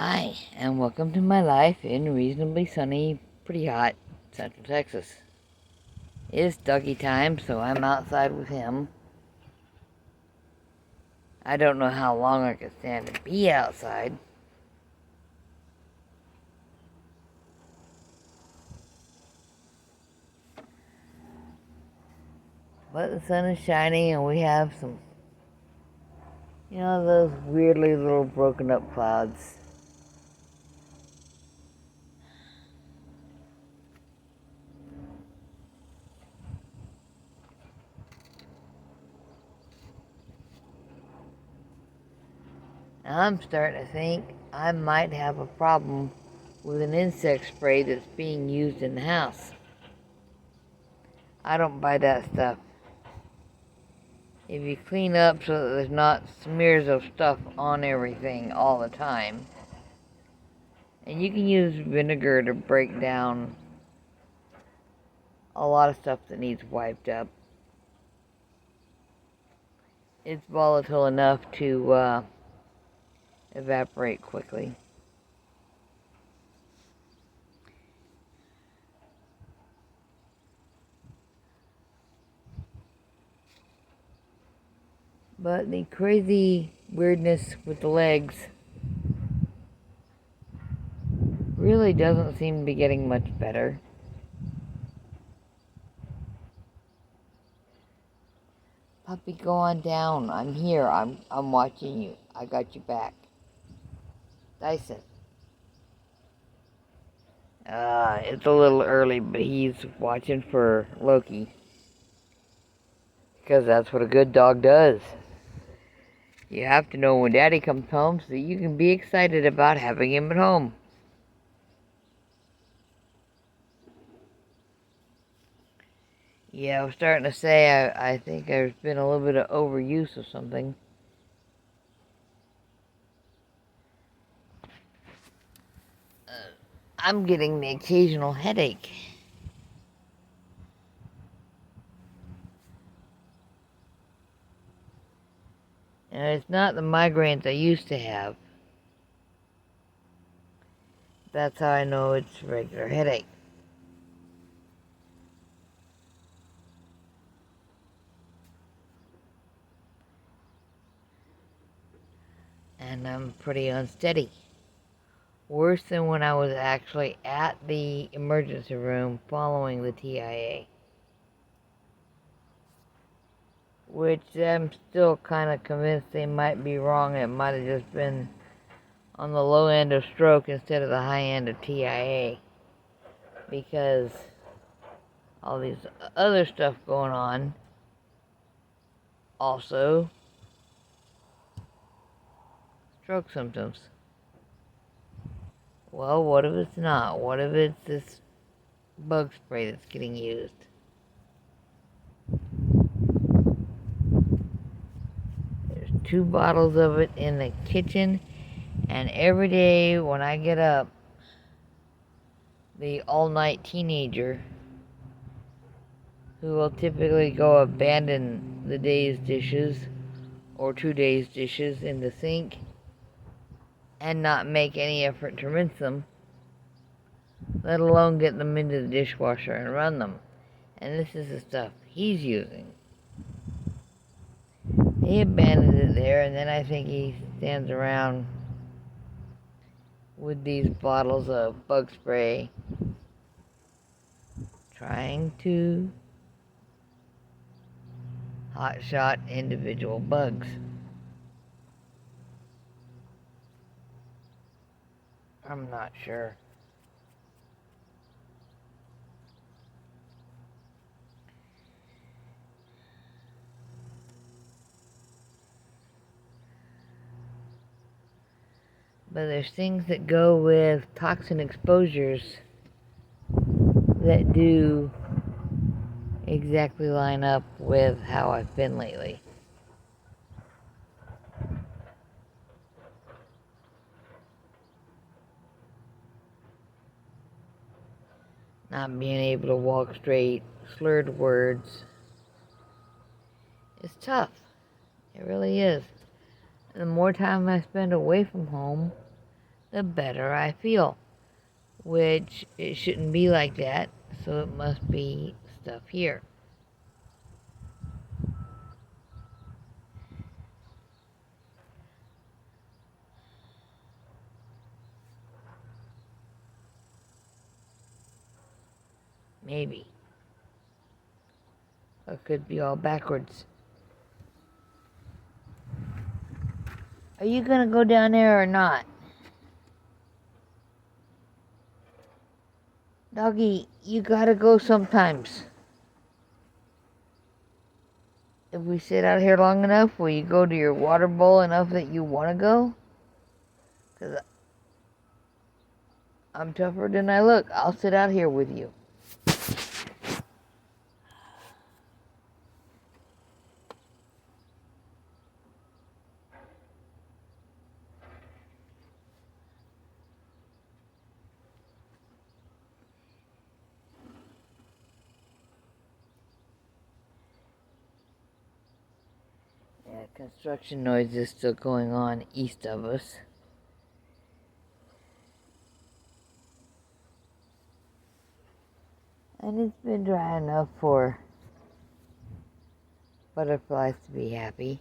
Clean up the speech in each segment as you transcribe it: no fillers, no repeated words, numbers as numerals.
Hi, and welcome to my life in reasonably sunny, pretty hot Central Texas. It's doggy time, so I'm outside with him. I don't know how long I can stand to be outside. But the sun is shining and we have some, those weirdly little broken up clouds. I'm starting to think I might have a problem with an insect spray that's being used in the house. I don't buy that stuff. If you clean up so that there's not smears of stuff on everything all the time, and you can use vinegar to break down a lot of stuff that needs wiped up. It's volatile enough to evaporate quickly. But the crazy weirdness with the legs really doesn't seem to be getting much better. Puppy, go on down. I'm here. I'm watching you. I got you back. Dyson. It's a little early, but he's watching for Loki. Because that's what a good dog does. You have to know when Daddy comes home so that you can be excited about having him at home. Yeah, I was starting to say I think there's been a little bit of overuse of something. I'm getting the occasional headache. And it's not the migraines I used to have. That's how I know it's a regular headache. And I'm pretty unsteady. Worse than when I was actually at the emergency room following the TIA. Which I'm still kind of convinced they might be wrong. It might have just been on the low end of stroke instead of the high end of TIA. Because all these other stuff going on also stroke symptoms. Well, what if it's not? What if it's this bug spray that's getting used? There's 2 bottles of it in the kitchen, and every day when I get up, the all-night teenager who will typically go abandon the day's dishes or 2 days' dishes in the sink and not make any effort to rinse them, let alone get them into the dishwasher and run them. And this is the stuff he's using. He abandoned it there, and then I think he stands around with these bottles of bug spray trying to hotshot individual bugs. I'm not sure. But there's things that go with toxin exposures that do exactly line up with how I've been lately. Not being able to walk straight, slurred words. It's tough. It really is. And the more time I spend away from home, the better I feel. Which it shouldn't be like that, so it must be stuff here. Maybe. Or it could be all backwards. Are you gonna go down there or not? Doggy, you gotta go sometimes. If we sit out here long enough, will you go to your water bowl enough that you wanna go? 'Cause I'm tougher than I look. I'll sit out here with you. Yeah, construction noise is still going on east of us. And it's been dry enough for butterflies to be happy.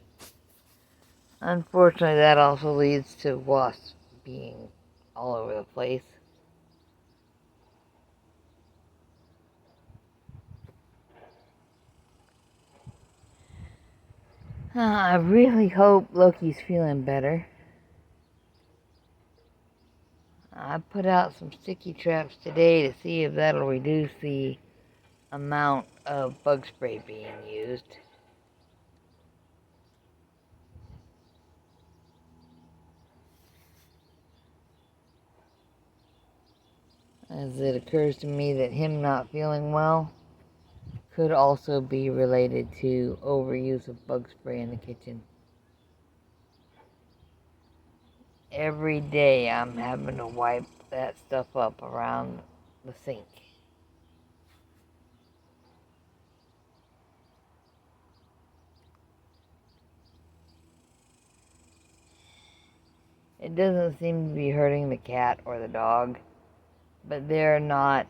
Unfortunately, that also leads to wasps being all over the place. I really hope Loki's feeling better. I put out some sticky traps today to see if that'll reduce the amount of bug spray being used. As it occurs to me that him not feeling well could also be related to overuse of bug spray in the kitchen. Every day I'm having to wipe that stuff up around the sink. It doesn't seem to be hurting the cat or the dog, but they're not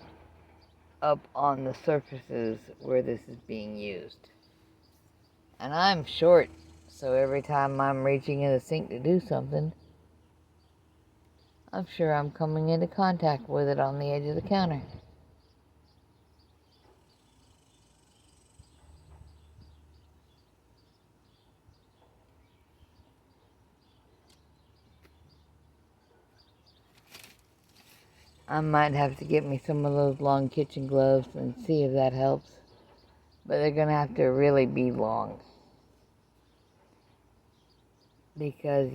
up on the surfaces where this is being used. And I'm short, so every time I'm reaching in the sink to do something, I'm sure I'm coming into contact with it on the edge of the counter. I might have to get me some of those long kitchen gloves and see if that helps. But they're going to have to really be long. Because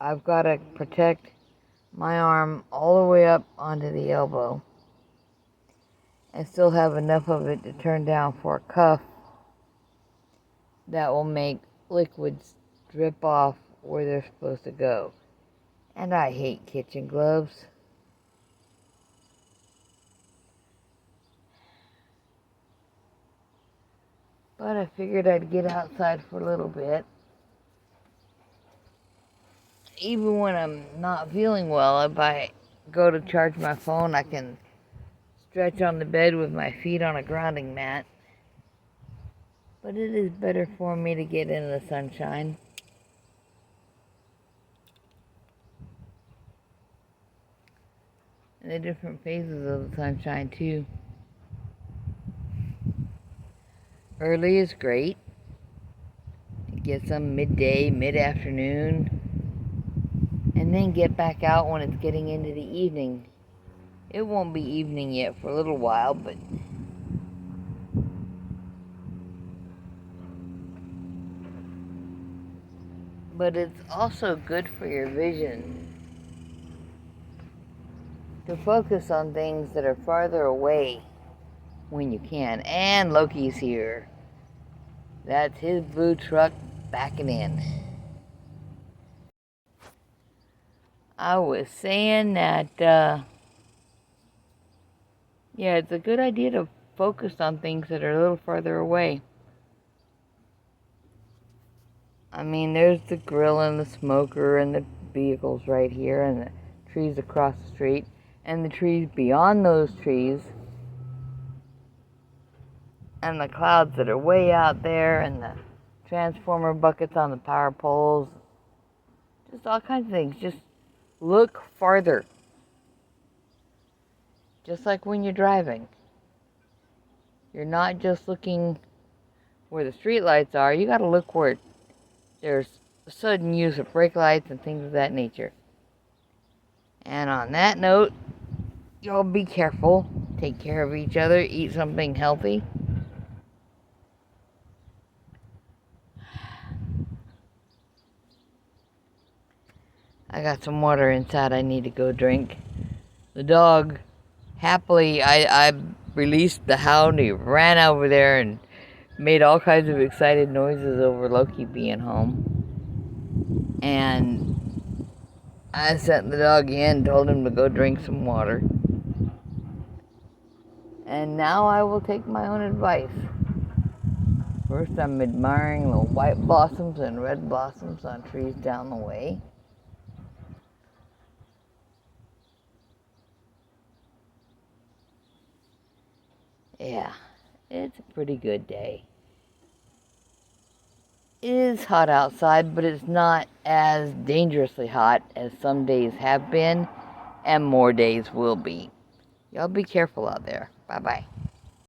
I've got to protect my arm all the way up onto the elbow. And still have enough of it to turn down for a cuff that will make liquids drip off where they're supposed to go. And I hate kitchen gloves. But I figured I'd get outside for a little bit. Even when I'm not feeling well, if I go to charge my phone, I can stretch on the bed with my feet on a grounding mat. But it is better for me to get in the sunshine. And the different phases of the sunshine too. Early is great. Get some midday, mid-afternoon, and then get back out when it's getting into the evening. It won't be evening yet for a little while, but it's also good for your vision to focus on things that are farther away when you can. And Loki's here. That's his blue truck backing in. I was saying that, yeah, it's a good idea to focus on things that are a little farther away. I mean, there's the grill and the smoker and the vehicles right here, and trees across the street, and the trees beyond those trees, and the clouds that are way out there, and the transformer buckets on the power poles. Just all kinds of things. Just look farther. Just like when you're driving. You're not just looking where the street lights are. You gotta look where there's sudden use of brake lights and things of that nature. And on that note, y'all be careful. Take care of each other. Eat something healthy. I got some water inside I need to go drink. The dog, happily, I released the hound. He ran over there and made all kinds of excited noises over Loki being home. And I sent the dog in, told him to go drink some water. And now I will take my own advice. First, I'm admiring the white blossoms and red blossoms on trees down the way. Yeah, it's a pretty good day. It is hot outside, but it's not as dangerously hot as some days have been, and more days will be. Y'all be careful out there. Bye-bye.